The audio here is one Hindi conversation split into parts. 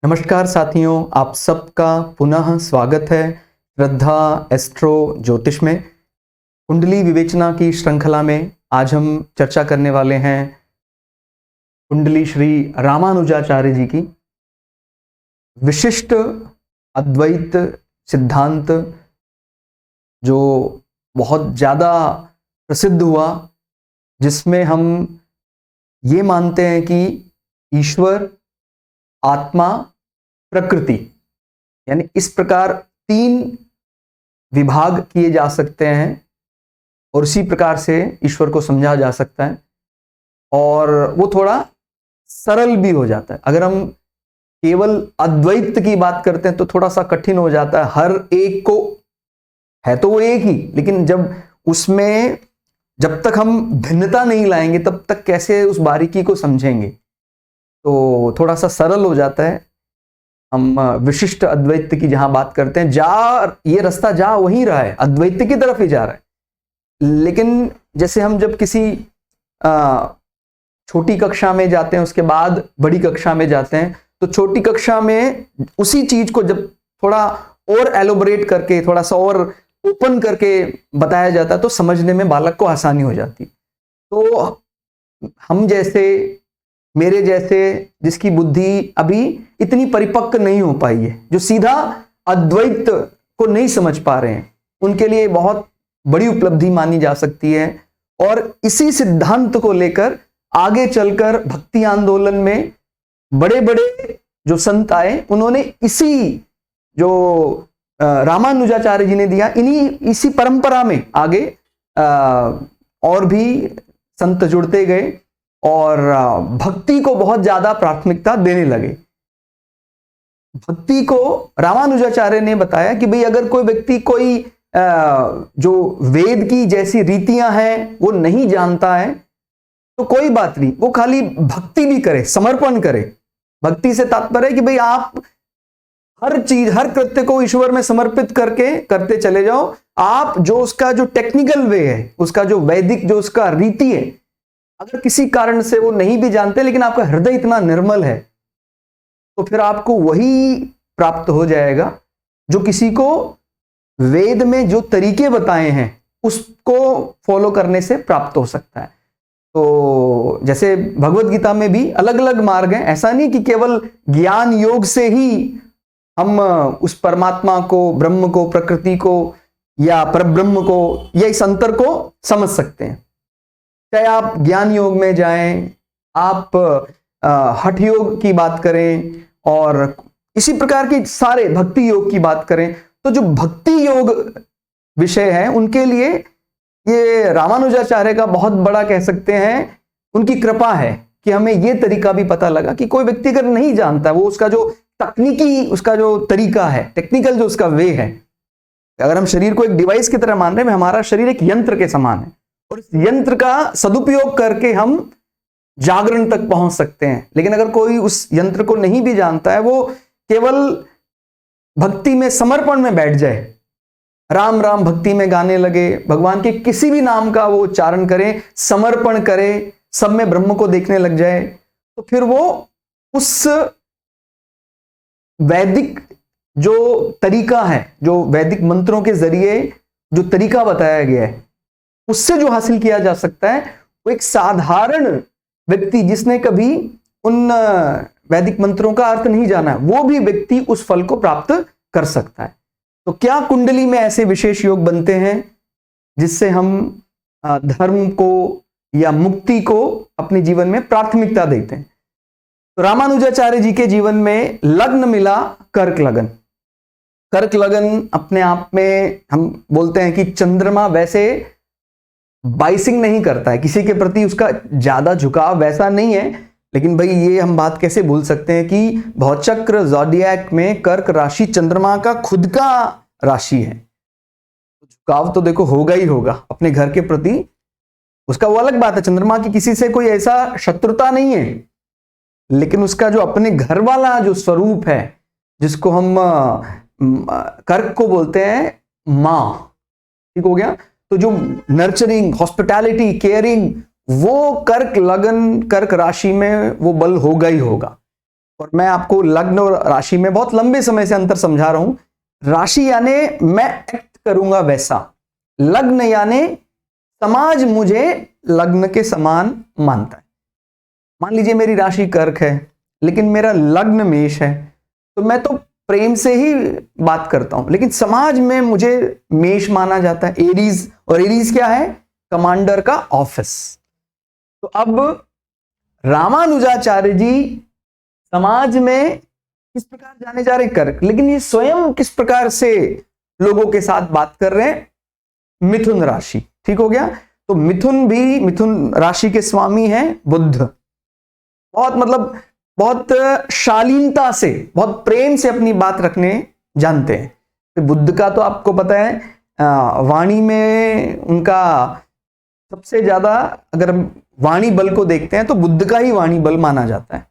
नमस्कार साथियों, आप सबका पुनः स्वागत है श्रद्धा एस्ट्रो ज्योतिष में। कुंडली विवेचना की श्रृंखला में आज हम चर्चा करने वाले हैं कुंडली श्री रामानुजाचार्य जी की विशिष्ट अद्वैत सिद्धांत, जो बहुत ज़्यादा प्रसिद्ध हुआ, जिसमें हम ये मानते हैं कि ईश्वर, आत्मा, प्रकृति, यानी इस प्रकार तीन विभाग किए जा सकते हैं और उसी प्रकार से ईश्वर को समझा जा सकता है और वो थोड़ा सरल भी हो जाता है। अगर हम केवल अद्वैत की बात करते हैं तो थोड़ा सा कठिन हो जाता है। हर एक को है तो वो एक ही, लेकिन जब तक हम भिन्नता नहीं लाएंगे तब तक कैसे उस बारीकी को समझेंगे, तो थोड़ा सा सरल हो जाता है। हम विशिष्ट अद्वैत की जहां बात करते हैं, ये रास्ता जा वहीं रहा है, अद्वैत की तरफ ही जा रहा है। लेकिन जैसे हम जब किसी छोटी कक्षा में जाते हैं, उसके बाद बड़ी कक्षा में जाते हैं, तो छोटी कक्षा में उसी चीज को जब थोड़ा और एलोबरेट करके, थोड़ा सा और ओपन करके बताया जाता है तो समझने में बालक को आसानी हो जाती। तो हम जैसे, मेरे जैसे, जिसकी बुद्धि अभी इतनी परिपक्व नहीं हो पाई है, जो सीधा अद्वैत को नहीं समझ पा रहे हैं, उनके लिए बहुत बड़ी उपलब्धि मानी जा सकती है। और इसी सिद्धांत को लेकर आगे चलकर भक्ति आंदोलन में बड़े बड़े जो संत आए, उन्होंने इसी जो रामानुजाचार्य जी ने दिया, इसी परंपरा में आगे और भी संत जुड़ते गए और भक्ति को बहुत ज्यादा प्राथमिकता देने लगे। भक्ति को रामानुजाचार्य ने बताया कि भाई, अगर कोई व्यक्ति कोई जो वेद की जैसी रीतियां हैं वो नहीं जानता है तो कोई बात नहीं, वो खाली भक्ति भी करे, समर्पण करे। भक्ति से तात्पर्य है कि भाई आप हर चीज, हर कृत्य को ईश्वर में समर्पित करके करते चले जाओ। आप जो उसका जो टेक्निकल वे है, उसका जो वैदिक जो उसका रीति है, अगर किसी कारण से वो नहीं भी जानते, लेकिन आपका हृदय इतना निर्मल है, तो फिर आपको वही प्राप्त हो जाएगा जो किसी को वेद में जो तरीके बताए हैं उसको फॉलो करने से प्राप्त हो सकता है। तो जैसे भगवत गीता में भी अलग अलग मार्ग हैं। ऐसा नहीं कि केवल ज्ञान योग से ही हम उस परमात्मा को, ब्रह्म को, प्रकृति को या परब्रह्म को या इस अंतर को समझ सकते हैं। चाहे आप ज्ञान योग में जाएं, आप हठ योग की बात करें और इसी प्रकार की सारे भक्ति योग की बात करें, तो जो भक्ति योग विषय है उनके लिए ये रामानुजाचार्य का बहुत बड़ा, कह सकते हैं, उनकी कृपा है कि हमें ये तरीका भी पता लगा कि कोई व्यक्ति अगर नहीं जानता, वो उसका जो तकनीकी, उसका जो तरीका है, टेक्निकल जो उसका वे है, अगर हम शरीर को एक डिवाइस की तरह मान रहे हैं, हमारा शरीर एक यंत्र के समान है और इस यंत्र का सदुपयोग करके हम जागरण तक पहुंच सकते हैं। लेकिन अगर कोई उस यंत्र को नहीं भी जानता है, वो केवल भक्ति में, समर्पण में बैठ जाए, राम राम भक्ति में गाने लगे, भगवान के किसी भी नाम का वो उच्चारण करे, समर्पण करे, सब में ब्रह्म को देखने लग जाए, तो फिर वो उस वैदिक जो तरीका है, जो वैदिक मंत्रों के जरिए जो तरीका बताया गया है, उससे जो हासिल किया जा सकता है, वो एक साधारण व्यक्ति जिसने कभी उन वैदिक मंत्रों का अर्थ नहीं जाना है, वो भी व्यक्ति उस फल को प्राप्त कर सकता है। तो क्या कुंडली में ऐसे विशेष योग बनते हैं जिससे हम धर्म को या मुक्ति को अपने जीवन में प्राथमिकता देते हैं? तो रामानुजाचार्य जी के जीवन में लग्न मिला, कर्क लगन। कर्क लगन अपने आप में, हम बोलते हैं कि चंद्रमा वैसे बाइसिंग नहीं करता है, किसी के प्रति उसका ज्यादा झुकाव वैसा नहीं है, लेकिन भाई ये हम बात कैसे भूल सकते हैं कि भौचक्र ज़ोडिएक में कर्क राशि चंद्रमा का खुद का राशि है। झुकाव तो देखो होगा ही होगा अपने घर के प्रति, उसका वो अलग बात है। चंद्रमा की किसी से कोई ऐसा शत्रुता नहीं है, लेकिन उसका जो अपने घर वाला जो स्वरूप है, जिसको हम कर्क को बोलते हैं मां, ठीक हो गया, तो जो नर्चरिंग, हॉस्पिटैलिटी, केयरिंग, वो कर्क लगन, कर्क राशि में वो बल होगा ही होगा। और मैं आपको लग्न और राशि में बहुत लंबे समय से अंतर समझा रहा हूं। राशि यानी मैं एक्ट करूंगा वैसा, लग्न यानी समाज मुझे लग्न के समान मानता है। मान लीजिए मेरी राशि कर्क है लेकिन मेरा लग्न मेष है, तो मैं तो प्रेम से ही बात करता हूं, लेकिन समाज में मुझे मेष माना जाता है, एरीज। और एरीज क्या है? कमांडर का ऑफिस। तो अब रामानुजाचार्य जी समाज में किस प्रकार जाने जा रहे? कर्क, लेकिन ये स्वयं किस प्रकार से लोगों के साथ बात कर रहे हैं? मिथुन राशि। ठीक हो गया। तो मिथुन राशि के स्वामी हैं बुध। बहुत शालीनता से, बहुत प्रेम से अपनी बात रखने जानते हैं। तो बुध का तो आपको पता है, वाणी में उनका सबसे ज्यादा, अगर हम वाणी बल को देखते हैं तो बुध का ही वाणी बल माना जाता है।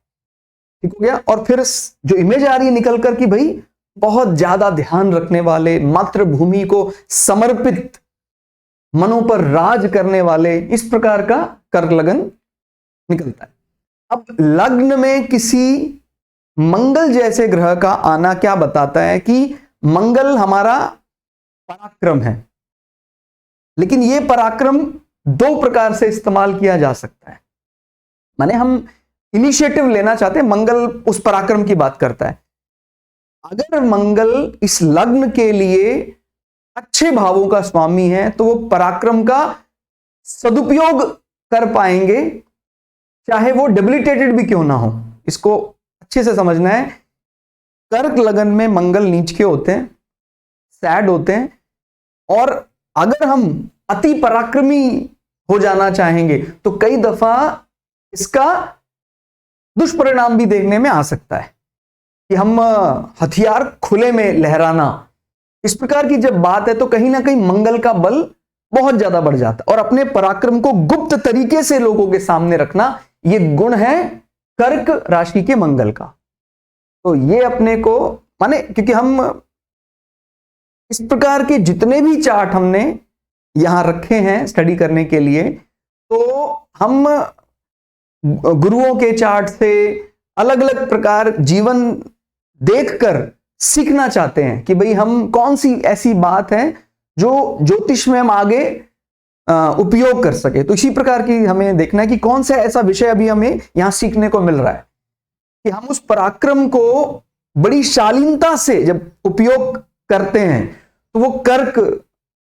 ठीक हो गया। और फिर जो इमेज आ रही है निकल कर कि भाई बहुत ज्यादा ध्यान रखने वाले, मातृभूमि को समर्पित, मनों पर राज करने वाले, इस प्रकार का कर्क लगन निकलता है। अब लग्न में किसी मंगल जैसे ग्रह का आना क्या बताता है? कि मंगल हमारा पराक्रम है, लेकिन यह पराक्रम दो प्रकार से इस्तेमाल किया जा सकता है। माने हम इनिशिएटिव लेना चाहते हैं, मंगल उस पराक्रम की बात करता है। अगर मंगल इस लग्न के लिए अच्छे भावों का स्वामी है तो वो पराक्रम का सदुपयोग कर पाएंगे, चाहे वो डेबिलिटेटेड भी क्यों ना हो। इसको अच्छे से समझना है। कर्क लगन में मंगल नीच के होते हैं, सैड होते हैं, और अगर हम अति पराक्रमी हो जाना चाहेंगे तो कई दफा इसका दुष्परिणाम भी देखने में आ सकता है कि हम हथियार खुले में लहराना, इस प्रकार की जब बात है तो कहीं ना कहीं मंगल का बल बहुत ज्यादा बढ़ जाता है। और अपने पराक्रम को गुप्त तरीके से लोगों के सामने रखना, यह गुण है कर्क राशि के मंगल का। तो ये अपने को माने, क्योंकि हम इस प्रकार के जितने भी चार्ट हमने यहां रखे हैं स्टडी करने के लिए, तो हम गुरुओं के चार्ट से अलग अलग प्रकार जीवन देखकर सीखना चाहते हैं कि भाई हम कौन सी ऐसी बात है जो ज्योतिष में हम आगे उपयोग कर सके। तो इसी प्रकार की हमें देखना है कि कौन सा ऐसा विषय अभी हमें यहां सीखने को मिल रहा है कि हम उस पराक्रम को बड़ी शालीनता से जब उपयोग करते हैं तो वो कर्क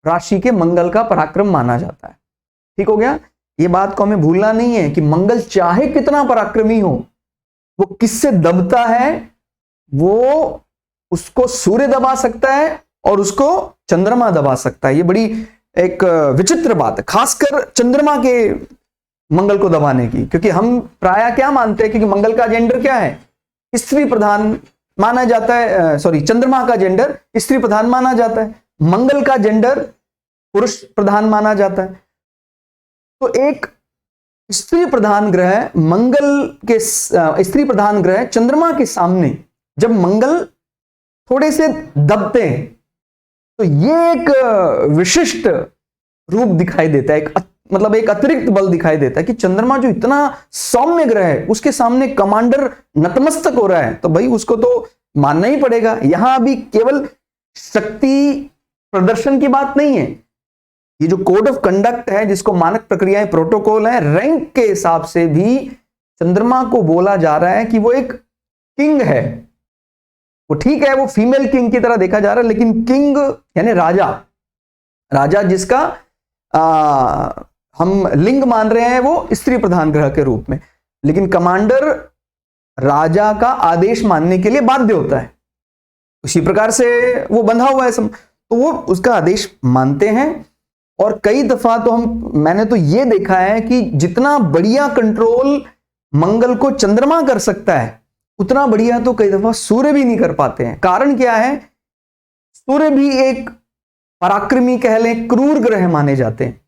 राशि के मंगल का पराक्रम माना जाता है। ठीक हो गया। ये बात को हमें भूलना नहीं है कि मंगल चाहे कितना पराक्रमी हो, वो किससे दबता है? वो उसको सूर्य दबा सकता है और उसको चंद्रमा दबा सकता है। ये बड़ी एक विचित्र बात है, खासकर चंद्रमा के मंगल को दबाने की, क्योंकि हम प्रायः क्या मानते हैं, क्योंकि मंगल का जेंडर क्या है? स्त्री प्रधान माना जाता है। चंद्रमा का जेंडर स्त्री प्रधान माना जाता है, मंगल का जेंडर पुरुष प्रधान माना जाता है। तो एक स्त्री प्रधान ग्रह मंगल के स्त्री प्रधान ग्रह चंद्रमा के सामने जब मंगल थोड़े से दबते हैं तो ये एक विशिष्ट रूप दिखाई देता है, एक अतिरिक्त बल दिखाई देता है कि चंद्रमा जो इतना सौम्य ग्रह है उसके सामने कमांडर नतमस्तक हो रहा है, तो भाई उसको तो मानना ही पड़ेगा। यहां अभी केवल शक्ति प्रदर्शन की बात नहीं है, ये जो कोड ऑफ कंडक्ट है, जिसको मानक प्रक्रियाएं प्रोटोकॉल है, रैंक के हिसाब से भी चंद्रमा को बोला जा रहा है कि वो एक किंग है। वो ठीक है, वो फीमेल किंग की तरह देखा जा रहा है, लेकिन किंग यानी राजा जिसका हम लिंग मान रहे हैं वो स्त्री प्रधान ग्रह के रूप में, लेकिन कमांडर राजा का आदेश मानने के लिए बाध्य होता है। उसी प्रकार से वो बंधा हुआ है तो वो उसका आदेश मानते हैं। और कई दफा तो मैंने तो ये देखा है कि जितना बढ़िया कंट्रोल मंगल को चंद्रमा कर सकता है, उतना बढ़िया तो कई दफा सूर्य भी नहीं कर पाते हैं। कारण क्या है? सूर्य भी एक पराक्रमी कह लें, क्रूर ग्रह माने जाते हैं,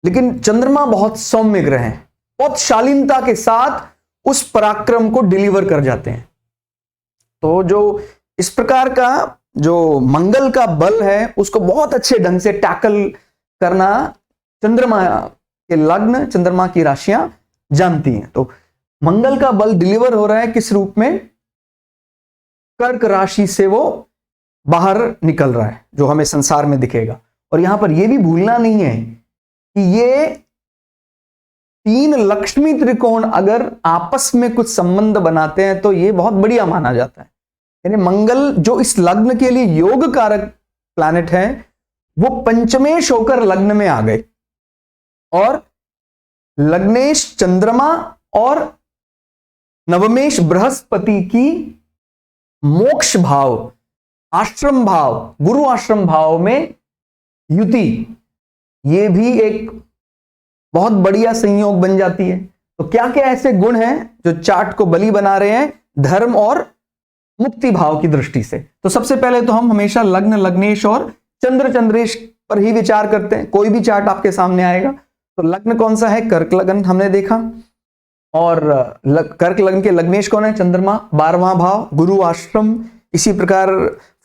लेकिन चंद्रमा बहुत सौम्य ग्रह है, बहुत शालीनता के साथ उस पराक्रम को डिलीवर कर जाते हैं। तो जो इस प्रकार का जो मंगल का बल है उसको बहुत अच्छे ढंग से टैकल करना चंद्रमा के लग्न, चंद्रमा की राशियां जानती हैं। तो मंगल का बल डिलीवर हो रहा है किस रूप में? कर्क राशि से वो बाहर निकल रहा है, जो हमें संसार में दिखेगा। और यहां पर यह भी भूलना नहीं है कि ये 3 लक्ष्मी त्रिकोण अगर आपस में कुछ संबंध बनाते हैं तो ये बहुत बढ़िया माना जाता है। यानी मंगल जो इस लग्न के लिए योग कारक प्लैनेट है, वो पंचमेश होकर लग्न में आ गए, और लग्नेश चंद्रमा और नवमेश बृहस्पति की मोक्ष भाव, आश्रम भाव, गुरु आश्रम भाव में युति, ये भी एक बहुत बढ़िया संयोग बन जाती है। तो क्या क्या ऐसे गुण हैं जो चार्ट को बली बना रहे हैं धर्म और मुक्ति भाव की दृष्टि से? तो सबसे पहले तो हम हमेशा लग्न, लग्नेश और चंद्र, चंद्रेश पर ही विचार करते हैं। कोई भी चार्ट आपके सामने आएगा तो लग्न कौन सा है? कर्क लग्न हमने देखा। और कर्क लग्न के लग्नेश कौन है? चंद्रमा, 12वां भाव, गुरु आश्रम, इसी प्रकार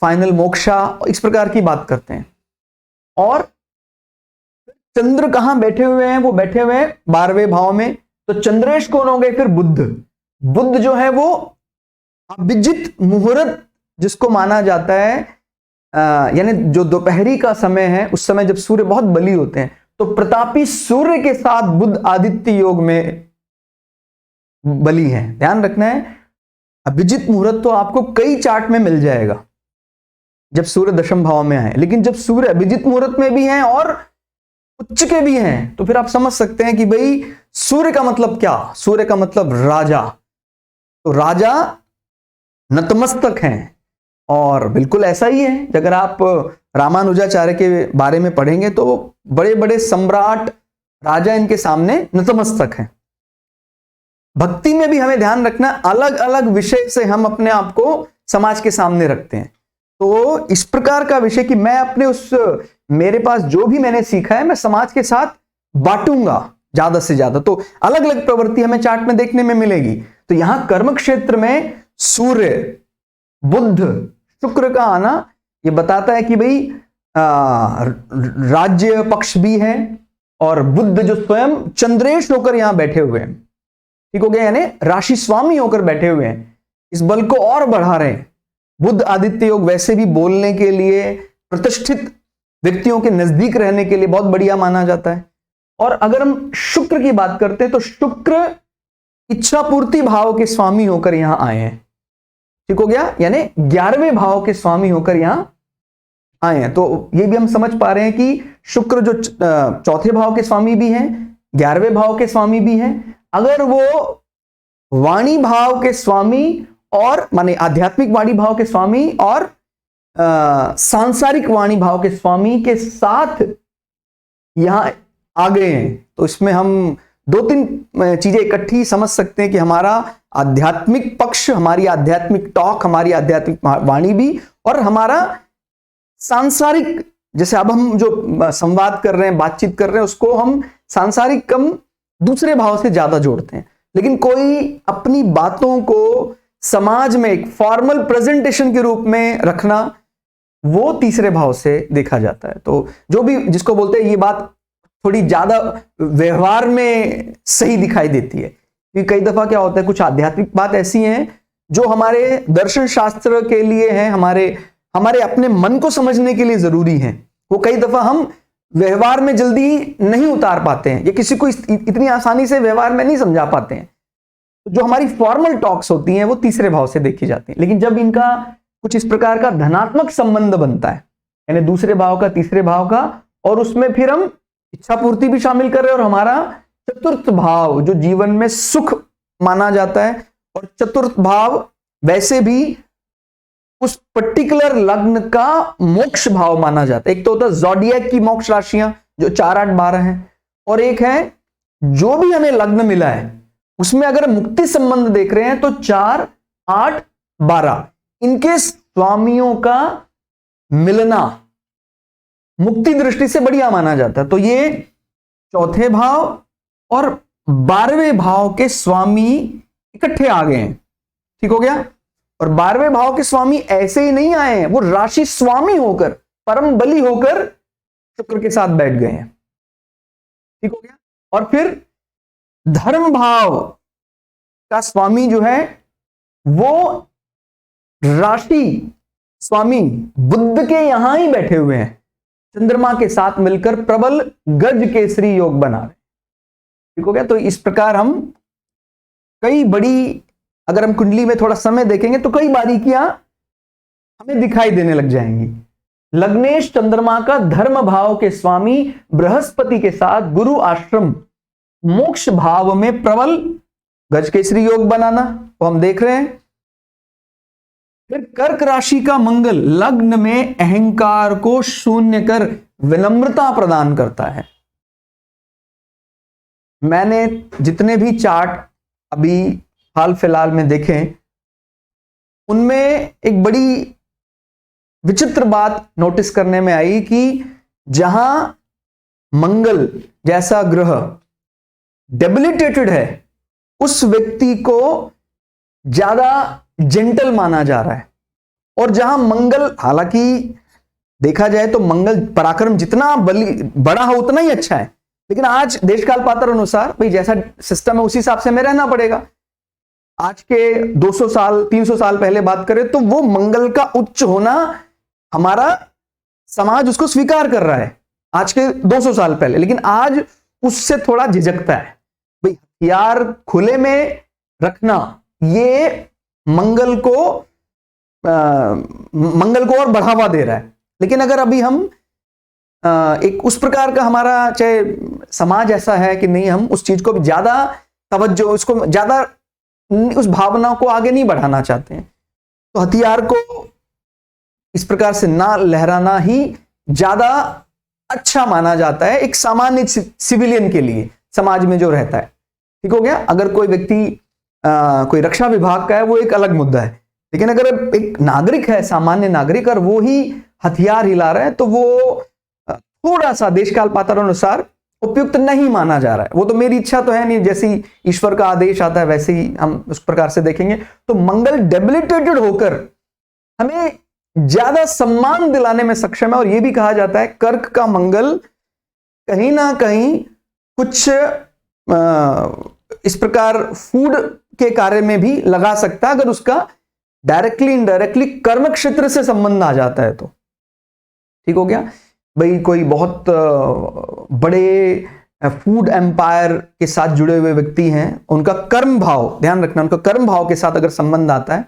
फाइनल मोक्षा, इस प्रकार की बात करते हैं। और चंद्र कहां बैठे हुए हैं? वो बैठे हुए हैं 12वें भाव में। तो चंद्रेश कौन हो गए फिर? बुध। बुध जो है वो अभिजित मुहूर्त जिसको माना जाता है, यानी जो दोपहरी का समय है, उस समय जब सूर्य बहुत बली होते हैं, तो प्रतापी सूर्य के साथ बुध आदित्य योग में बली है। ध्यान रखना है, अभिजित मुहूर्त तो आपको कई चार्ट में मिल जाएगा जब सूर्य दशम भाव में है, लेकिन जब सूर्य अभिजित मुहूर्त में भी हैं और उच्च के भी हैं, तो फिर आप समझ सकते हैं कि भाई सूर्य का मतलब क्या? सूर्य का मतलब राजा। तो राजा नतमस्तक हैं, और बिल्कुल ऐसा ही है। अगर आप रामानुजाचार्य के बारे में पढ़ेंगे तो बड़े बड़े सम्राट राजा इनके सामने नतमस्तक हैं। भक्ति में भी हमें ध्यान रखना, अलग अलग विषय से हम अपने आप को समाज के सामने रखते हैं। तो इस प्रकार का विषय कि मैं अपने मेरे पास जो भी मैंने सीखा है मैं समाज के साथ बांटूंगा ज्यादा से ज्यादा। तो अलग अलग प्रवृत्ति हमें चार्ट में देखने में मिलेगी। तो यहां कर्म क्षेत्र में सूर्य, बुध, शुक्र का आना ये बताता है कि भाई राज्य पक्ष भी है, और बुध जो स्वयं चंद्रेश होकर यहां बैठे हुए हैं, ठीक हो गया, यानी राशि स्वामी होकर बैठे हुए हैं, इस बल को और बढ़ा रहे हैं। बुध आदित्य योग वैसे भी बोलने के लिए, प्रतिष्ठित व्यक्तियों के नजदीक रहने के लिए बहुत बढ़िया माना जाता है। और अगर हम शुक्र की बात करते हैं तो शुक्र इच्छा पूर्ति भाव के स्वामी होकर यहां आए हैं, ठीक हो गया, यानी 11वें भाव के स्वामी होकर यहां आए हैं। तो ये भी हम समझ पा रहे हैं कि शुक्र जो चौथे भाव के स्वामी भी हैं, 11वें भाव के स्वामी भी हैं। अगर वो वाणी भाव के स्वामी, और माने आध्यात्मिक वाणी भाव के स्वामी और सांसारिक वाणी भाव के स्वामी के साथ यहां आ गए हैं, तो इसमें हम 2-3 चीजें इकट्ठी समझ सकते हैं कि हमारा आध्यात्मिक पक्ष, हमारी आध्यात्मिक टॉक, हमारी आध्यात्मिक वाणी भी, और हमारा सांसारिक, जैसे अब हम जो संवाद कर रहे हैं, बातचीत कर रहे हैं, उसको हम सांसारिक कम दूसरे भाव से ज्यादा जोड़ते हैं। लेकिन कोई अपनी बातों को समाज में एक फॉर्मल प्रेजेंटेशन के रूप में रखना, वो तीसरे भाव से देखा जाता है। तो जो भी जिसको बोलते हैं, ये बात थोड़ी ज्यादा व्यवहार में सही दिखाई देती है, क्योंकि कई दफा क्या होता है, कुछ आध्यात्मिक बात ऐसी हैं जो हमारे दर्शन शास्त्र के लिए है, हमारे अपने मन को समझने के लिए जरूरी है, वो कई दफा हम व्यवहार में जल्दी नहीं उतार पाते हैं, या किसी को इतनी आसानी से व्यवहार में नहीं समझा पाते हैं। जो हमारी फॉर्मल टॉक्स होती हैं वो तीसरे भाव से देखी जाती हैं। लेकिन जब इनका कुछ इस प्रकार का धनात्मक संबंध बनता है, यानी दूसरे भाव का तीसरे भाव का, और उसमें फिर हम इच्छा पूर्ति भी शामिल कर रहे हैं, और हमारा चतुर्थ भाव जो जीवन में सुख माना जाता है, और चतुर्थ भाव वैसे भी उस पर्टिकुलर लग्न का मोक्ष भाव माना जाता है। एक तो होता है ज़ोडिएक की मोक्ष राशियां जो 4, 8, 12 हैं, और एक है जो भी हमें लग्न मिला है उसमें अगर मुक्ति संबंध देख रहे हैं तो 4, 8, 12 इनके स्वामियों का मिलना मुक्ति दृष्टि से बढ़िया माना जाता है। तो ये चौथे भाव और 12वें भाव के स्वामी इकट्ठे आ गए हैं, ठीक हो गया। और 12वें भाव के स्वामी ऐसे ही नहीं आए हैं, वो राशि स्वामी होकर, परम बली होकर शुक्र के साथ बैठ गए हैं, ठीक हो गया। और फिर धर्म भाव का स्वामी जो है वो राशि स्वामी बुध के यहां ही बैठे हुए हैं, चंद्रमा के साथ मिलकर प्रबल गज केसरी योग बना रहे। ठीक हो गया। तो इस प्रकार हम कई बड़ी, अगर हम कुंडली में थोड़ा समय देखेंगे तो कई बारीकियां हमें दिखाई देने लग जाएंगी। लग्नेश चंद्रमा का धर्म भाव के स्वामी बृहस्पति के साथ गुरु आश्रम मोक्ष भाव में प्रबल गज केसरी योग बनाना, तो हम देख रहे हैं। फिर कर्क राशि का मंगल लग्न में अहंकार को शून्य कर विनम्रता प्रदान करता है। मैंने जितने भी चार्ट अभी हाल फिलहाल में देखे, उनमें एक बड़ी विचित्र बात नोटिस करने में आई कि जहां मंगल जैसा ग्रह डेबिलिटेटेड है, उस व्यक्ति को ज्यादा जेंटल माना जा रहा है। और जहां मंगल, हालांकि देखा जाए तो मंगल पराक्रम जितना बड़ा हो उतना ही अच्छा है, लेकिन आज देशकाल पात्र अनुसार भाई जैसा सिस्टम है उसी हिसाब से हमें रहना पड़ेगा। आज के 200 साल 300 साल पहले बात करें तो वो मंगल का उच्च होना हमारा समाज उसको स्वीकार कर रहा है आज के 200 साल पहले, लेकिन आज उससे थोड़ा झिझकता है। भाई हथियार खुले में रखना ये मंगल को और बढ़ावा दे रहा है। लेकिन अगर अभी हम एक उस प्रकार का हमारा चाहे समाज ऐसा है कि नहीं, हम उस चीज को ज्यादा तवज्जो, उसको ज्यादा उस भावना को आगे नहीं बढ़ाना चाहते हैं, तो हथियार को इस प्रकार से ना लहराना ही ज्यादा अच्छा माना जाता है एक सामान्य सिविलियन के लिए, समाज में जो रहता है। ठीक हो गया। अगर कोई व्यक्ति कोई रक्षा विभाग का है वो एक अलग मुद्दा है, लेकिन अगर एक नागरिक है, सामान्य नागरिक, और वो ही हथियार हिला रहा है तो वो थोड़ा सा देशकाल पात्र अनुसार उपयुक्त नहीं माना जा रहा है। वो तो मेरी इच्छा तो है नहीं, जैसी ईश्वर का आदेश आता है वैसे ही हम उस प्रकार से देखेंगे। तो मंगल डेबिलिटेटेड होकर हमें ज्यादा सम्मान दिलाने में सक्षम है। और यह भी कहा जाता है कर्क का मंगल कहीं ना कहीं कुछ इस प्रकार फूड के कार्य में भी लगा सकता है, अगर उसका डायरेक्टली इनडायरेक्टली कर्म क्षेत्र से संबंध आ जाता है तो। ठीक हो गया। भाई कोई बहुत बड़े फूड एम्पायर के साथ जुड़े हुए व्यक्ति हैं, उनका कर्म भाव, ध्यान रखना, उनका कर्म भाव के साथ अगर संबंध आता है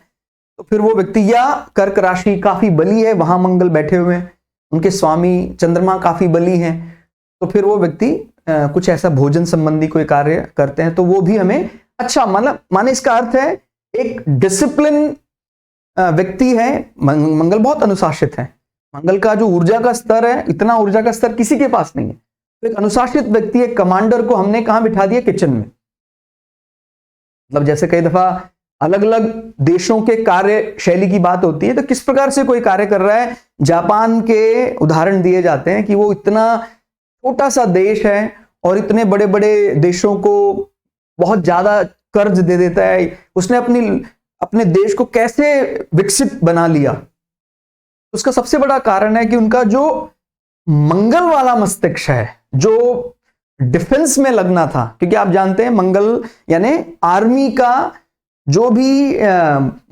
तो फिर वो व्यक्ति, या कर्क राशि काफी बली है, वहां मंगल बैठे हुए हैं, उनके स्वामी चंद्रमा काफी बली हैं, तो फिर वो व्यक्ति कुछ ऐसा भोजन संबंधी कोई कार्य करते हैं तो वो भी हमें अच्छा माने। इसका अर्थ है एक डिसिप्लिन व्यक्ति है। मंगल बहुत अनुशासित है। मंगल का जो ऊर्जा का स्तर है, इतना ऊर्जा का स्तर किसी के पास नहीं है। तो एक अनुशासित व्यक्ति, एक कमांडर को हमने कहां बिठा दिया? किचन में। मतलब जैसे कई दफा अलग अलग देशों के कार्य शैली की बात होती है, तो किस प्रकार से कोई कार्य कर रहा है। जापान के उदाहरण दिए जाते हैं कि वो इतना छोटा सा देश है और इतने बड़े बड़े देशों को बहुत ज्यादा कर्ज दे देता है। उसने अपने देश को कैसे विकसित बना लिया? उसका सबसे बड़ा कारण है कि उनका जो मंगल वाला मस्तिष्क है, जो डिफेंस में लगना था, क्योंकि आप जानते हैं मंगल यानी आर्मी का जो भी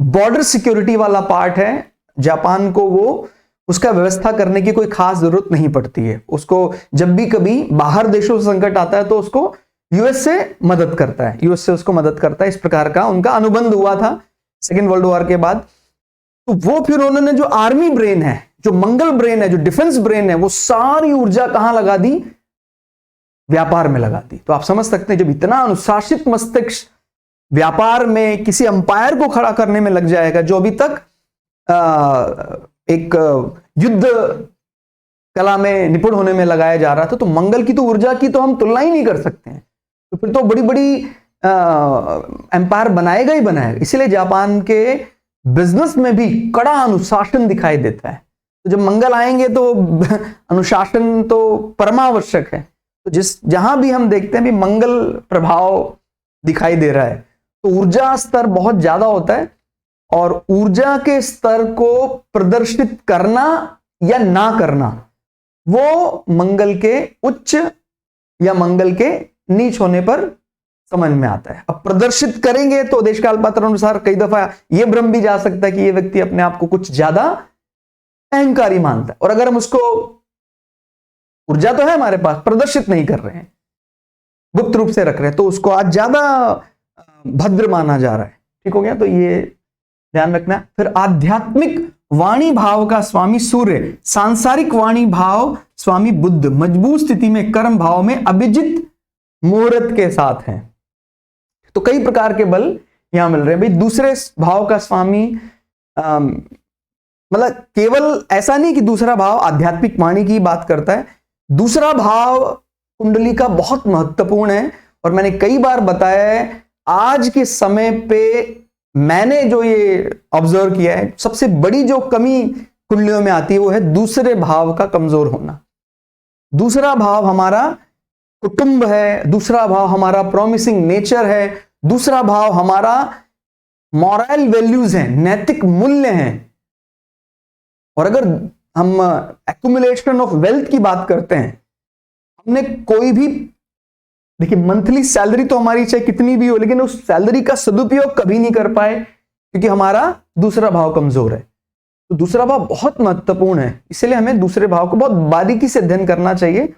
बॉर्डर सिक्योरिटी वाला पार्ट है, जापान को वो उसका व्यवस्था करने की कोई खास जरूरत नहीं पड़ती है। उसको जब भी कभी बाहर देशों से संकट आता है तो उसको यूएस से मदद करता है, यूएस से उसको मदद करता है। इस प्रकार का उनका अनुबंध हुआ था सेकेंड वर्ल्ड वॉर के बाद। तो वो फिर उन्होंने जो आर्मी ब्रेन है, जो मंगल ब्रेन है, जो डिफेंस ब्रेन है, वो सारी ऊर्जा कहां लगा दी? व्यापार में लगा दी। तो आप समझ सकते हैं, जब इतना अनुशासित मस्तिष्क व्यापार में किसी अंपायर को खड़ा करने में लग जाएगा, जो अभी तक एक युद्ध कला में निपुण होने में लगाया जा रहा था, तो मंगल की तो ऊर्जा की तो हम तुलना ही नहीं कर सकते हैं। तो फिर तो बड़ी बड़ी एम्पायर बनाएगा ही बनाएगा। इसीलिए जापान के बिजनेस में भी कड़ा अनुशासन दिखाई देता है। तो जब मंगल आएंगे तो अनुशासन तो परमावश्यक है। तो जहां भी हम देखते हैं भी मंगल प्रभाव दिखाई दे रहा है, तो ऊर्जा स्तर बहुत ज्यादा होता है। और ऊर्जा के स्तर को प्रदर्शित करना या ना करना, वो मंगल के उच्च या मंगल के नीच होने पर समझ में आता है। अब प्रदर्शित करेंगे तो देश काल पात्र अनुसार कई दफा यह भ्रम भी जा सकता है कि यह व्यक्ति अपने आप को कुछ ज्यादा अहंकारी मानता है, और अगर हम उसको, ऊर्जा तो है हमारे पास, प्रदर्शित नहीं कर रहे हैं, गुप्त रूप से रख रहे हैं, तो उसको आज ज्यादा भद्र माना जा रहा है। ठीक हो गया, तो ये ध्यान रखना। फिर आध्यात्मिक वाणी भाव का स्वामी सूर्य, सांसारिक वाणी भाव स्वामी बुध, मजबूत स्थिति में कर्म भाव में अभिजित मुहूर्त के साथ हैं। तो कई प्रकार के बल यहां मिल रहे हैं भाई। दूसरे भाव का स्वामी मतलब केवल ऐसा नहीं कि दूसरा भाव आध्यात्मिक वाणी की बात करता है, दूसरा भाव कुंडली का बहुत महत्वपूर्ण है। और मैंने कई बार बताया है, आज के समय पे मैंने जो ये ऑब्जर्व किया है, सबसे बड़ी जो कमी कुंडलियों में आती है वो है दूसरे भाव का कमजोर होना। दूसरा भाव हमारा कुटुंब है, दूसरा भाव हमारा प्रॉमिसिंग नेचर है, दूसरा भाव हमारा मॉरल वैल्यूज हैं, नैतिक मूल्य हैं। और अगर हम एक्यूमुलेशन ऑफ वेल्थ की बात करते हैं, हमने कोई भी, देखिए मंथली सैलरी तो हमारी चाहे कितनी भी हो, लेकिन उस सैलरी का सदुपयोग कभी नहीं कर पाए क्योंकि हमारा दूसरा भाव कमजोर है। तो दूसरा भाव बहुत महत्वपूर्ण है, इसलिए हमें दूसरे भाव को बहुत बारीकी से अध्ययन करना चाहिए।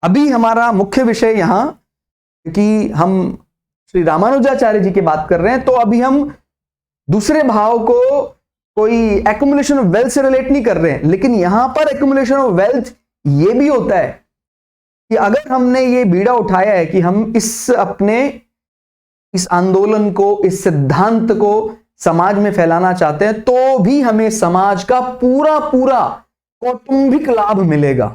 अभी हमारा मुख्य विषय यहां, क्योंकि हम श्री रामानुजाचार्य जी की बात कर रहे हैं, तो अभी हम दूसरे भाव को कोई एक्यूमुलेशन ऑफ वेल्थ से रिलेट नहीं कर रहे हैं, लेकिन यहां पर एक्यूमुलेशन ऑफ वेल्थ ये भी होता है कि अगर हमने ये बीड़ा उठाया है कि हम इस आंदोलन को, इस सिद्धांत को समाज में फैलाना चाहते हैं, तो भी हमें समाज का पूरा कौटुंबिक लाभ मिलेगा।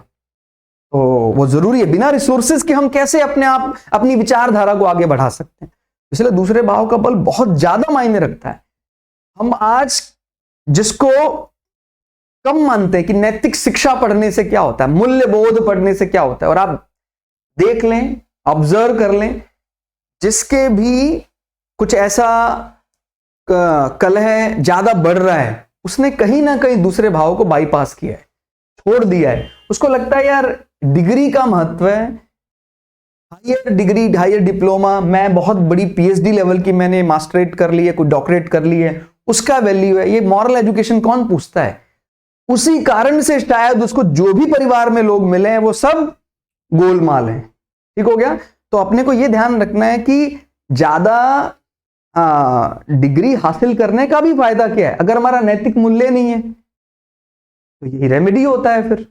तो वो जरूरी है, बिना रिसोर्सेज के हम कैसे अपनी विचारधारा को आगे बढ़ा सकते हैं। इसलिए दूसरे भाव का बल बहुत ज्यादा मायने रखता है। हम आज जिसको कम मानते हैं कि नैतिक शिक्षा पढ़ने से क्या होता है, मूल्य बोध पढ़ने से क्या होता है, और आप देख लें, ऑब्जर्व कर लें, जिसके भी कुछ ऐसा कलह ज्यादा बढ़ रहा है, उसने कहीं ना कहीं दूसरे भाव को बाईपास किया है, छोड़ दिया है। उसको लगता है यार डिग्री का महत्व है, हायर डिग्री, हायर डिप्लोमा, मैं बहुत बड़ी पीएचडी लेवल की मैंने मास्टरेट कर ली है, कोई डॉक्टरेट कर ली है, उसका वैल्यू है। ये मॉरल एजुकेशन कौन पूछता है? उसी कारण से शायद उसको जो भी परिवार में लोग मिले हैं वो सब गोलमाल हैं। ठीक हो गया? तो अपने को यह ध्यान रखना है कि ज्यादा डिग्री हासिल करने का भी फायदा क्या है अगर हमारा नैतिक मूल्य नहीं है, तो यही रेमेडी होता है फिर।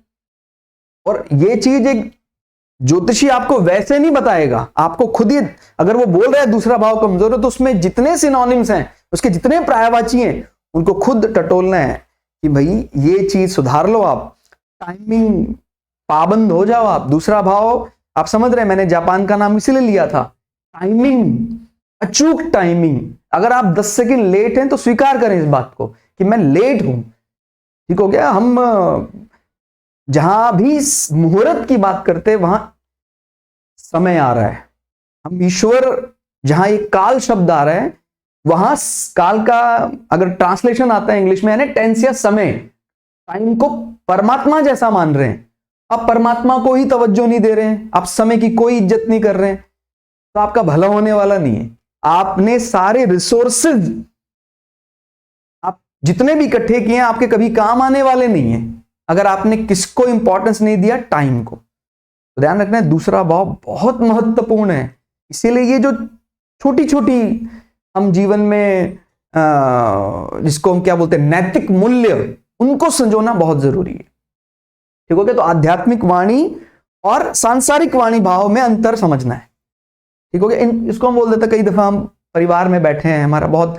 और ये चीज एक ज्योतिषी आपको वैसे नहीं बताएगा, आपको खुद ही, अगर वो बोल रहा है दूसरा भाव कमजोर है, तो उसमें जितने सिनोनिम्स हैं, उसके जितने पर्यायवाची हैं, उनको खुद टटोलना है कि भाई ये चीज सुधार लो, आप टाइमिंग पाबंद हो जाओ। आप दूसरा भाव, आप समझ रहे हैं, मैंने जापान का नाम इसलिए लिया था, टाइमिंग, अचूक टाइमिंग। अगर आप 10 सेकंड लेट हैं तो स्वीकार करें इस बात को कि मैं लेट हूं। ठीक हो गया? हम जहां भी मुहूर्त की बात करते हैं वहां समय आ रहा है। हम ईश्वर, जहां एक काल शब्द आ रहा है, वहां काल का अगर ट्रांसलेशन आता है इंग्लिश में, यानी टेंस या समय, टाइम को परमात्मा जैसा मान रहे हैं। आप परमात्मा को ही तवज्जो नहीं दे रहे हैं, आप समय की कोई इज्जत नहीं कर रहे हैं, तो आपका भला होने वाला नहीं है। आपने सारे रिसोर्सेज आप जितने भी इकट्ठे किए हैं, आपके कभी काम आने वाले नहीं है अगर आपने किसको इंपॉर्टेंस नहीं दिया, टाइम को। तो ध्यान रखना है, दूसरा भाव बहुत महत्वपूर्ण है। इसीलिए ये जो छोटी छोटी हम जीवन में जिसको हम क्या बोलते हैं, नैतिक मूल्य, उनको संजोना बहुत जरूरी है। ठीक हो गया? तो आध्यात्मिक वाणी और सांसारिक वाणी भाव में अंतर समझना है। ठीक हो गया? इसको हम बोल देते हैं, कई दफा हम परिवार में बैठे हैं, हमारा बहुत,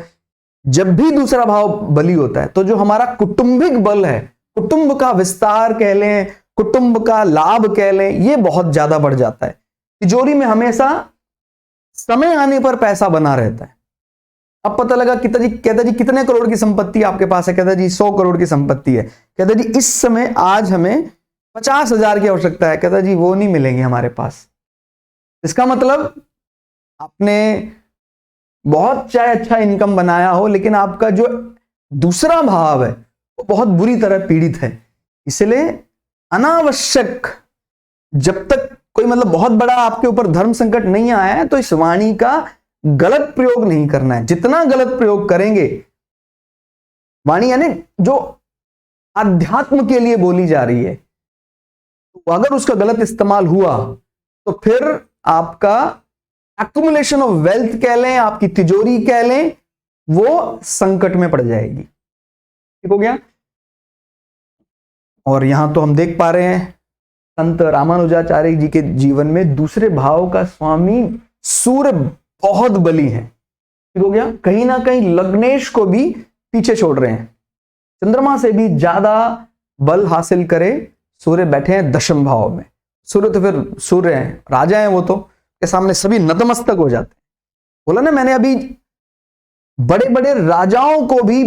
जब भी दूसरा भाव बली होता है, तो जो हमारा कुटुंबिक बल है, कुटुंब का विस्तार कह लें, कुटुंब का लाभ कह लें, ये बहुत ज्यादा बढ़ जाता है। तिजोरी में हमेशा समय आने पर पैसा बना रहता है। अब पता लगा कहता जी कितने करोड़ की संपत्ति आपके पास है? कहता जी 100 करोड़ की संपत्ति है। कहता जी इस समय आज हमें 50,000 की आवश्यकता है। कहता जी वो नहीं मिलेंगे हमारे पास। इसका मतलब आपने बहुत चाहे अच्छा इनकम बनाया हो, लेकिन आपका जो दूसरा भाव है वो बहुत बुरी तरह पीड़ित है। इसलिए अनावश्यक, जब तक कोई मतलब बहुत बड़ा आपके ऊपर धर्म संकट नहीं आया है तो इस वाणी का गलत प्रयोग नहीं करना है। जितना गलत प्रयोग करेंगे, वाणी यानी जो अध्यात्म के लिए बोली जा रही है, तो अगर उसका गलत इस्तेमाल हुआ तो फिर आपका एक्युमुलेशन ऑफ वेल्थ कह लें, आपकी तिजोरी कह लें, वो संकट में पड़ जाएगी। ठीक हो गया। और यहां तो हम देख पा रहे हैं संत रामानुजाचार्य जी के जीवन में दूसरे भाव का स्वामी सूर्य बहुत बली है। ठीक हो गया। कहीं ना कहीं लग्नेश को भी पीछे छोड़ रहे हैं। चंद्रमा से भी ज्यादा बल हासिल करे सूर्य बैठे हैं दशम भाव में। सूर्य तो फिर सूर्य है, राजा है, वो तो के सामने सभी नतमस्तक हो जाते हैं। बोला ना मैंने अभी, बड़े बड़े राजाओं को भी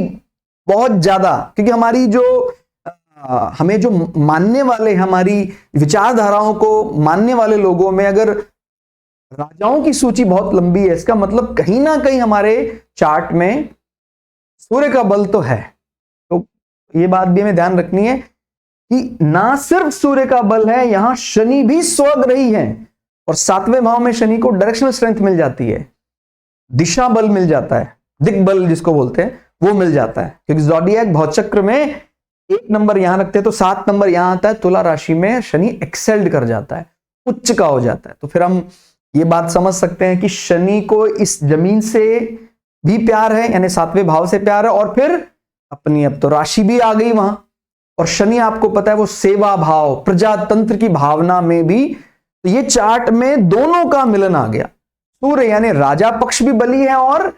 बहुत ज्यादा, क्योंकि हमारी जो हमें जो मानने वाले, हमारी विचारधाराओं को मानने वाले लोगों में अगर राजाओं की सूची बहुत लंबी है, इसका मतलब कहीं ना कहीं हमारे चार्ट में सूर्य का बल तो है। तो ये बात भी हमें ध्यान रखनी है कि ना सिर्फ सूर्य का बल है, यहां शनि भी स्वग्रही है और 7वें भाव में शनि को डायरेक्शनल स्ट्रेंथ मिल जाती है, दिशा बल मिल जाता है, दिग्बल जिसको बोलते हैं वो मिल जाता है। क्योंकि ज़ोडिएक भौचक्र में 1 नंबर यहां रखते हैं तो 7 नंबर यहां आता है। तुला राशि में शनि एक्सेल्ड कर जाता है, उच्च का हो जाता है। तो फिर हम ये बात समझ सकते हैं कि शनि को इस जमीन से भी प्यार है, यानी 7वें भाव से प्यार है, और फिर अपनी अब तो राशि भी आ गई वहां। और शनि आपको पता है वो सेवा भाव, प्रजातंत्र की भावना में भी, तो ये चार्ट में दोनों का मिलन आ गया। सूर्य यानी राजा पक्ष भी बली है और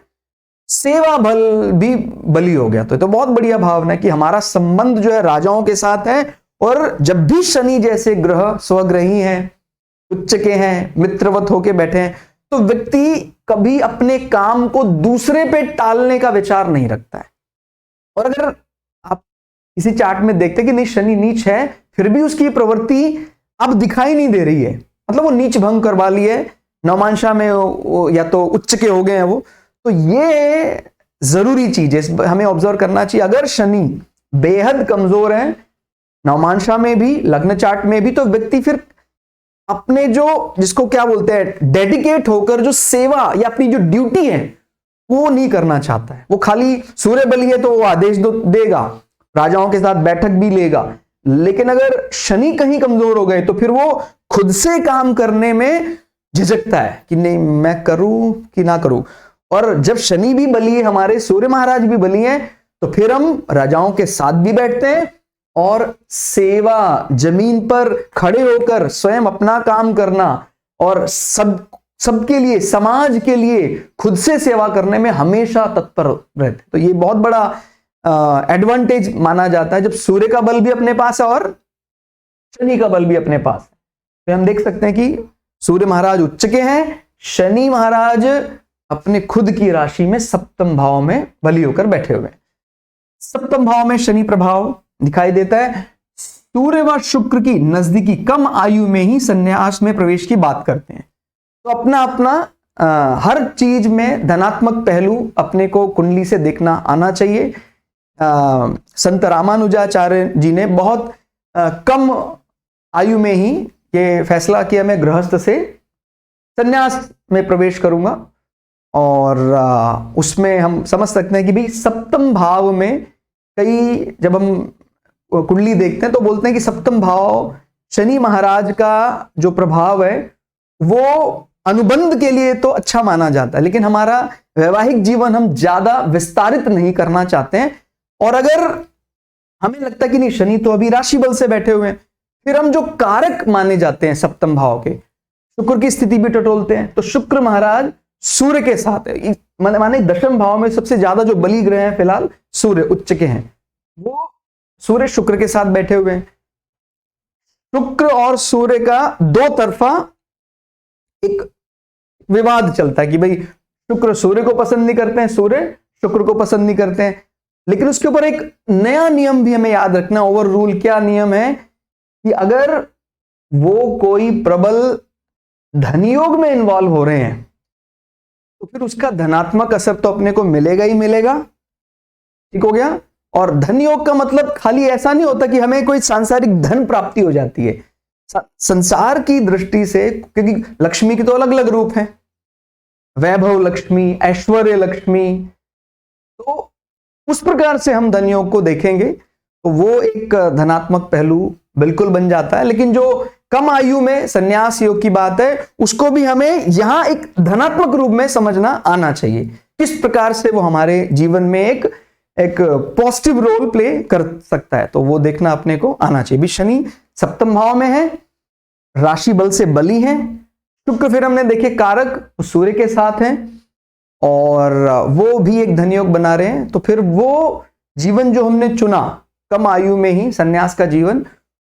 सेवा बल भी बली हो गया। तो बहुत बढ़िया भावना है कि हमारा संबंध जो है राजाओं के साथ है। और जब भी शनि जैसे ग्रह स्वग्रही हैं, उच्च के हैं, मित्रवत होके बैठे हैं, तो व्यक्ति कभी अपने काम को दूसरे पे टालने का विचार नहीं रखता है। और अगर आप किसी चार्ट में देखते कि नहीं शनि नीच है, फिर भी उसकी प्रवृत्ति अब दिखाई नहीं दे रही है, मतलब वो नीच भंग करवा ली है, नवमांशा में या तो उच्च के हो गए हैं वो, तो ये जरूरी चीज है, हमें ऑब्जर्व करना चाहिए। अगर शनि बेहद कमजोर है नवमांशा में भी, लग्न चार्ट में भी, तो व्यक्ति फिर अपने जो, जिसको क्या बोलते हैं, डेडिकेट होकर जो सेवा या अपनी जो ड्यूटी है वो नहीं करना चाहता है। वो खाली सूर्य बली है तो वो आदेश देगा, राजाओं के साथ बैठक भी लेगा, लेकिन अगर शनि कहीं कमजोर हो गए तो फिर वो खुद से काम करने में झिझकता है कि नहीं मैं करूं कि ना करूं। और जब शनि भी बली है, हमारे सूर्य महाराज भी बली हैं, तो फिर हम राजाओं के साथ भी बैठते हैं और सेवा, जमीन पर खड़े होकर स्वयं अपना काम करना और सबके लिए, समाज के लिए खुद से सेवा करने में हमेशा तत्पर रहते। तो ये बहुत बड़ा एडवांटेज माना जाता है जब सूर्य का बल भी अपने पास है और शनि का बल भी अपने पास है। तो हम देख सकते हैं कि सूर्य महाराज उच्च के हैं, शनि महाराज अपने खुद की राशि में 7वें भाव में बली होकर बैठे हुए हैं। 7वें भाव में शनि प्रभाव दिखाई देता है। सूर्य व शुक्र की नजदीकी कम आयु में ही संन्यास में प्रवेश की बात करते हैं। तो अपना अपना हर चीज में धनात्मक पहलू अपने को कुंडली से देखना आना चाहिए। संत रामानुजाचार्य जी ने बहुत कम आयु में ही ये फैसला किया, मैं गृहस्थ से संन्यास में प्रवेश करूंगा। और उसमें हम समझ सकते हैं कि भाई 7वें भाव में कई, जब हम कुंडली देखते हैं तो बोलते हैं कि 7वें भाव शनि महाराज का जो प्रभाव है वो अनुबंध के लिए तो अच्छा माना जाता है, लेकिन हमारा वैवाहिक जीवन हम ज्यादा विस्तारित नहीं करना चाहते हैं। और अगर हमें लगता है कि नहीं शनि तो अभी राशि बल से बैठे हुए हैं, फिर हम जो कारक माने जाते हैं 7वें भाव के, शुक्र की स्थिति भी टटोलते हैं। तो शुक्र महाराज सूर्य के साथ है, माने 10वें भाव में सबसे ज्यादा जो बली ग्रह हैं फिलहाल सूर्य उच्च के हैं, वो सूर्य शुक्र के साथ बैठे हुए हैं। शुक्र और सूर्य का दो तरफा एक विवाद चलता है कि भाई शुक्र सूर्य को पसंद नहीं करते हैं, सूर्य शुक्र को पसंद नहीं करते हैं। लेकिन उसके ऊपर एक नया नियम भी हमें याद रखना, ओवर रूल। क्या नियम है कि अगर वो कोई प्रबल धनयोग में इन्वॉल्व हो रहे हैं तो फिर उसका धनात्मक असर तो अपने को मिलेगा ही मिलेगा। ठीक हो गया। और धन योग का मतलब खाली ऐसा नहीं होता कि हमें कोई सांसारिक धन प्राप्ति हो जाती है। संसार की दृष्टि से, क्योंकि लक्ष्मी के तो अलग अलग रूप हैं, वैभव लक्ष्मी, ऐश्वर्य लक्ष्मी, तो उस प्रकार से हम धनियों को देखेंगे तो वो एक धनात्मक पहलू बिल्कुल बन जाता है। लेकिन जो कम आयु में संन्यास योग की बात है, उसको भी हमें यहां एक धनात्मक रूप में समझना आना चाहिए, किस प्रकार से वो हमारे जीवन में एक पॉजिटिव रोल प्ले कर सकता है, तो वो देखना अपने को आना चाहिए। भी शनि सप्तम भाव में है, राशि बल से बली है, शुक्र फिर हमने देखे कारक सूर्य के साथ हैं और वो भी एक धनयोग बना रहे हैं। तो फिर वो जीवन जो हमने चुना कम आयु में ही संन्यास का जीवन,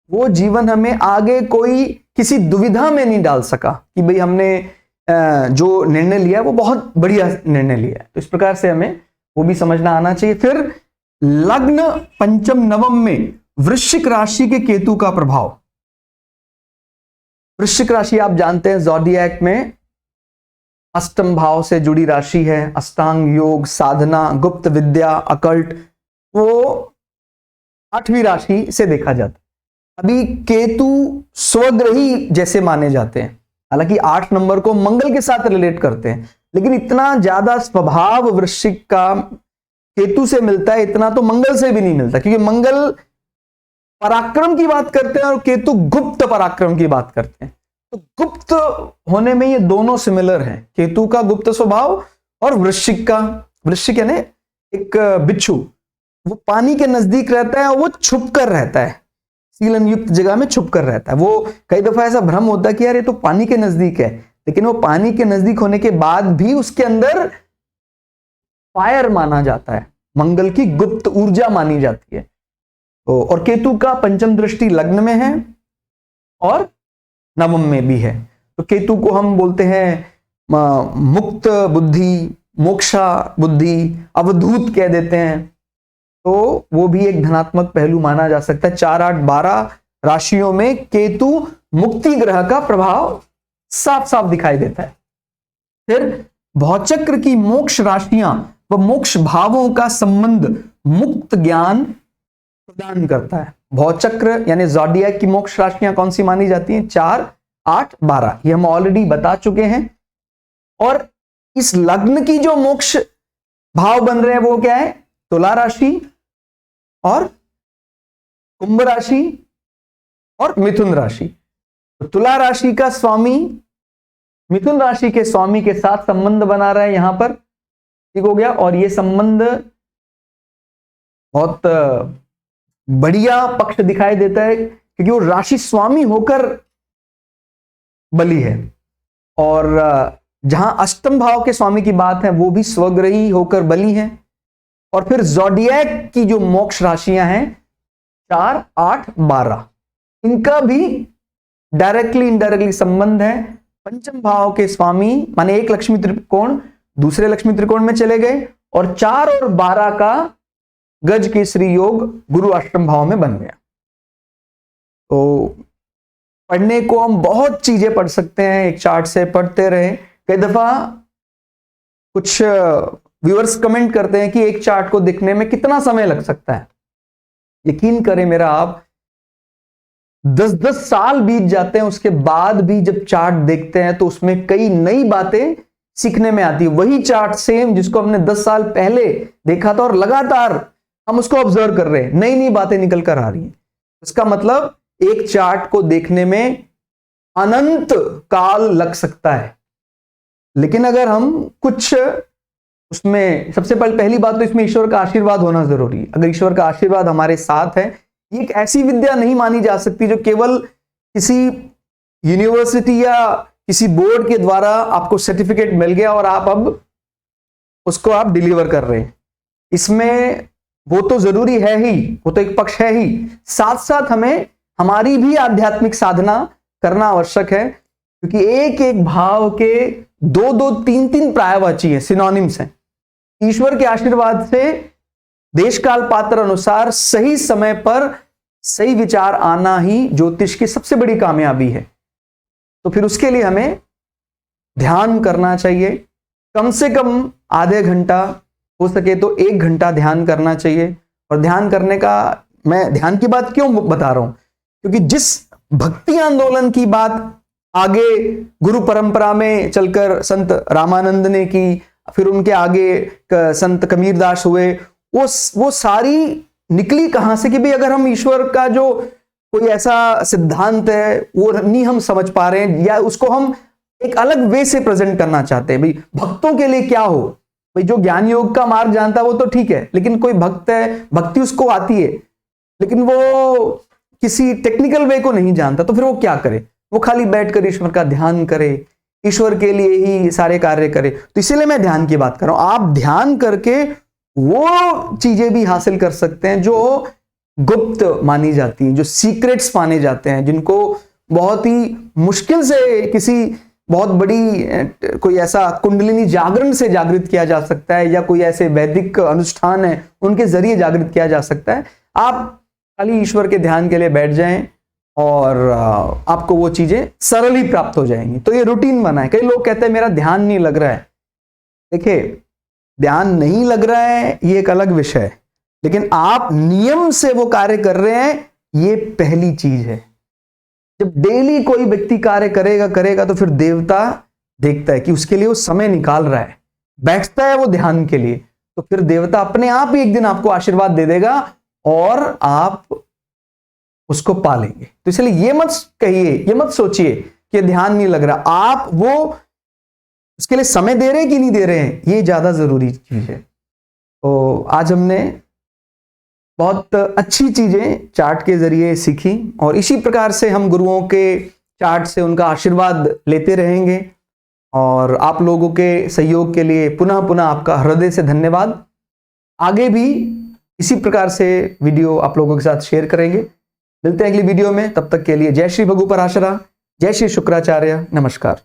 वो जीवन हमें आगे कोई किसी दुविधा में नहीं डाल सका कि भाई हमने जो निर्णय लिया वो बहुत बढ़िया निर्णय लिया है। तो इस प्रकार से हमें वो भी समझना आना चाहिए। फिर लग्न पंचम नवम में वृश्चिक राशि के केतु का प्रभाव। वृश्चिक राशि आप जानते हैं ज़ोडिएक में अष्टम भाव से जुड़ी राशि है, अष्टांग योग, साधना, गुप्त विद्या, अकल्ट, वो 8वीं राशि से देखा जाता है। अभी केतु स्वग्रही जैसे माने जाते हैं, हालांकि 8 नंबर को मंगल के साथ रिलेट करते हैं, लेकिन इतना ज्यादा स्वभाव वृश्चिक का केतु से मिलता है, इतना तो मंगल से भी नहीं मिलता, क्योंकि मंगल पराक्रम की बात करते हैं और केतु गुप्त पराक्रम की बात करते हैं। तो गुप्त होने में ये दोनों सिमिलर हैं, केतु का गुप्त स्वभाव और वृश्चिक का। वृश्चिक यानी एक बिच्छू, वो पानी के नजदीक रहता है और वो छुप कर रहता है, सीलन युक्त जगह में छुप कर रहता है। वो कई दफा ऐसा भ्रम होता है कि यार ये तो पानी के नजदीक है, लेकिन वो पानी के नजदीक होने के बाद भी उसके अंदर फायर माना जाता है, मंगल की गुप्त ऊर्जा मानी जाती है। तो और केतु का पंचम दृष्टि लग्न में है और नवम में भी है। तो केतु को हम बोलते हैं मुक्त बुद्धि, मोक्षा बुद्धि, अवधूत कह देते हैं। तो वो भी एक धनात्मक पहलू माना जा सकता है। 4, 8, 12 राशियों में केतु मुक्ति ग्रह का प्रभाव साफ साफ दिखाई देता है। फिर भौचक्र की मोक्ष राशियां व मोक्ष भावों का संबंध मुक्त ज्ञान प्रदान करता है। भौचक्र यानी ज़ोडिएक की मोक्ष राशियां कौन सी मानी जाती हैं? 4, 8, 12, ये हम ऑलरेडी बता चुके हैं। और इस लग्न की जो मोक्ष भाव बन रहे हैं वो क्या है? तुला राशि और कुंभ राशि और मिथुन राशि। तो तुला राशि का स्वामी मिथुन राशि के स्वामी के साथ संबंध बना रहा है यहां पर, ठीक हो गया। और ये संबंध बहुत बढ़िया पक्ष दिखाई देता है क्योंकि वो राशि स्वामी होकर बली है, और जहां अष्टम भाव के स्वामी की बात है वो भी स्वग्रही होकर बली है। और फिर ज़ोडिएक की जो मोक्ष राशियां हैं 4, 8, 12, इनका भी डायरेक्टली इनडायरेक्टली संबंध है। पंचम भाव के स्वामी माने एक लक्ष्मी त्रिकोण दूसरे लक्ष्मी त्रिकोण में चले गए, और 4 और 12 का गज केसरी योग गुरु अष्टम भाव में बन गया। तो पढ़ने को हम बहुत चीजें पढ़ सकते हैं, एक चार्ट से पढ़ते रहे। कई दफा कुछ व्यूअर्स कमेंट करते हैं कि एक चार्ट को दिखने में कितना समय लग सकता है। यकीन करें मेरा, आप 10-10 साल बीत जाते हैं, उसके बाद भी जब चार्ट देखते हैं तो उसमें कई नई बातें सीखने में आती है। वही चार्ट सेम जिसको हमने 10 साल पहले देखा था और लगातार हम उसको ऑब्जर्व कर रहे हैं, नई नई बातें निकल कर आ रही हैं। इसका मतलब एक चार्ट को देखने में अनंत काल लग सकता है। लेकिन अगर हम कुछ उसमें, सबसे पहली बात तो इसमें ईश्वर का आशीर्वाद होना जरूरी है। अगर ईश्वर का आशीर्वाद हमारे साथ है, ये एक ऐसी विद्या नहीं मानी जा सकती जो केवल किसी यूनिवर्सिटी या किसी बोर्ड के द्वारा आपको सर्टिफिकेट मिल गया और आप अब उसको आप डिलीवर कर रहे हैं। इसमें वो तो जरूरी है ही, वो तो एक पक्ष है ही, साथ साथ हमें हमारी भी आध्यात्मिक साधना करना आवश्यक है, क्योंकि एक एक भाव के 2-2, 3-3 पर्यायवाची है, सिनोनिम्स हैं। ईश्वर के आशीर्वाद से देश काल पात्र अनुसार सही समय पर सही विचार आना ही ज्योतिष की सबसे बड़ी कामयाबी है। तो फिर उसके लिए हमें ध्यान करना चाहिए, कम से कम आधे घंटा, हो सके तो 1 घंटा ध्यान करना चाहिए। और ध्यान करने का, मैं ध्यान की बात क्यों बता रहा हूं, क्योंकि जिस भक्ति आंदोलन की बात आगे गुरु परंपरा में चलकर संत रामानंद ने की, फिर उनके आगे संत कबीरदास हुए, वो सारी निकली कहां से कि भाई अगर हम ईश्वर का जो कोई ऐसा सिद्धांत है वो नहीं हम समझ पा रहे हैं, या उसको हम एक अलग वे से प्रेजेंट करना चाहते हैं, भाई भक्तों के लिए क्या हो, भाई जो ज्ञान योग का मार्ग जानता है वो तो ठीक है, लेकिन कोई भक्त है, भक्ति उसको आती है लेकिन वो किसी टेक्निकल वे को नहीं जानता, तो फिर वो क्या करे, वो खाली बैठकर ईश्वर का ध्यान करे, ईश्वर के लिए ही सारे कार्य करे। तो इसीलिए मैं ध्यान की बात कर रहा हूं। आप ध्यान करके वो चीजें भी हासिल कर सकते हैं जो गुप्त मानी जाती हैं, जो सीक्रेट्स माने जाते हैं, जिनको बहुत ही मुश्किल से किसी बहुत बड़ी कोई ऐसा कुंडलिनी जागरण से जागृत किया जा सकता है, या कोई ऐसे वैदिक अनुष्ठान है उनके जरिए जागृत किया जा सकता है। आप खाली ईश्वर के ध्यान के लिए बैठ जाएं और आपको वो चीजें सरल ही प्राप्त हो जाएंगी। तो ये रूटीन बनाए। कई लोग कहते हैं मेरा ध्यान नहीं लग रहा है। देखिए, ध्यान नहीं लग रहा है ये एक अलग विषय है, लेकिन आप नियम से वो कार्य कर रहे हैं, ये पहली चीज है। जब डेली कोई व्यक्ति कार्य करेगा तो फिर देवता देखता है कि उसके लिए वो समय निकाल रहा है, बैठता है वो ध्यान के लिए, तो फिर देवता अपने आप ही एक दिन आपको आशीर्वाद दे देगा और आप उसको पालेंगे। तो इसलिए ये मत कहिए, ये मत सोचिए कि ध्यान नहीं लग रहा, आप वो उसके लिए समय दे रहे हैं कि नहीं दे रहे हैं, ये ज्यादा जरूरी चीज है। तो आज हमने बहुत अच्छी चीजें चार्ट के जरिए सीखी और इसी प्रकार से हम गुरुओं के चार्ट से उनका आशीर्वाद लेते रहेंगे। और आप लोगों के सहयोग के लिए पुनः पुनः आपका हृदय से धन्यवाद। आगे भी इसी प्रकार से वीडियो आप लोगों के साथ शेयर करेंगे। मिलते हैं अगली वीडियो में, तब तक के लिए जय श्री भगु पराशरा, जय श्री शुक्राचार्य, नमस्कार।